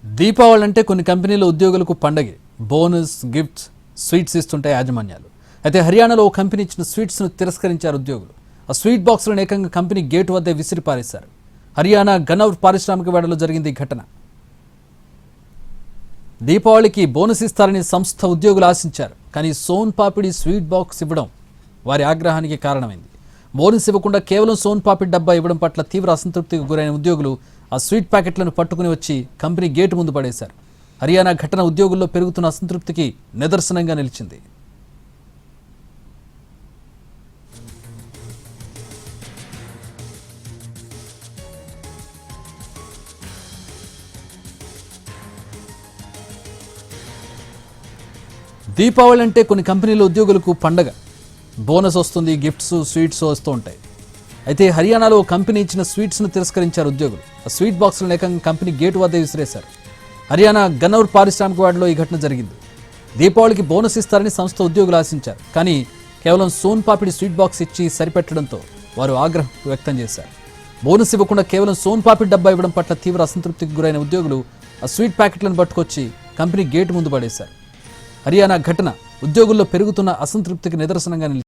దీపావళి అంటే కొన్ని కంపెనీల ఉద్యోగులకు పండగే. బోనస్, గిఫ్ట్స్, స్వీట్స్ ఇస్తుంటాయి యాజమాన్యాలు. అయితే హర్యానాలో ఓ కంపెనీ ఇచ్చిన స్వీట్స్ను తిరస్కరించారు ఉద్యోగులు. ఆ స్వీట్ బాక్సులను ఏకంగా కంపెనీ గేటు వద్దే విసిరిపారేశారు. హర్యానా గనౌర్ పారిశ్రామికవేడలో జరిగింది ఈ ఘటన. దీపావళికి బోనస్ ఇస్తారని సంస్థ ఉద్యోగులు ఆశించారు. కానీ సోన్ పాపిడి స్వీట్ బాక్స్ ఇవ్వడం వారి ఆగ్రహానికి కారణమైంది. బోనస్ ఇవ్వకుండా కేవలం సోన్ పాపిడి డబ్బా ఇవ్వడం పట్ల తీవ్ర అసంతృప్తికి గురైన ఉద్యోగులు ఆ స్వీట్ ప్యాకెట్లను పట్టుకుని వచ్చి కంపెనీ గేటు ముందు పడేశారు. హర్యానా ఘటన ఉద్యోగుల్లో పెరుగుతున్న అసంతృప్తికి నిదర్శనంగా నిలిచింది. దీపావళి అంటే కొన్ని కంపెనీల ఉద్యోగులకు పండగ. బోనస్ వస్తుంది, గిఫ్ట్స్, స్వీట్స్ వస్తూ ఉంటాయి. అయితే హర్యానాలో ఓ కంపెనీ ఇచ్చిన స్వీట్స్ను తిరస్కరించారు ఉద్యోగులు. ఆ స్వీట్ బాక్సులను ఏకంగా కంపెనీ గేటు వద్ద విసిరేశారు. హర్యానా గనౌర్ పారిశ్రామికవాడలో ఈ ఘటన జరిగింది. దీపావళికి బోనస్ ఇస్తారని సంస్థ ఉద్యోగులు ఆశించారు. కానీ కేవలం సోన్ పాపిడి స్వీట్ బాక్స్ ఇచ్చి సరిపెట్టడంతో వారు ఆగ్రహం వ్యక్తం చేశారు. బోనస్ ఇవ్వకుండా కేవలం సోన్ పాపిడి డబ్బా ఇవ్వడం పట్ల తీవ్ర అసంతృప్తికి గురైన ఉద్యోగులు ఆ స్వీట్ ప్యాకెట్లను పట్టుకొచ్చి కంపెనీ గేటు ముందు పడేశారు. హర్యానా ఘటన ఉద్యోగుల్లో పెరుగుతున్న అసంతృప్తికి నిదర్శనంగా నిలిచింది.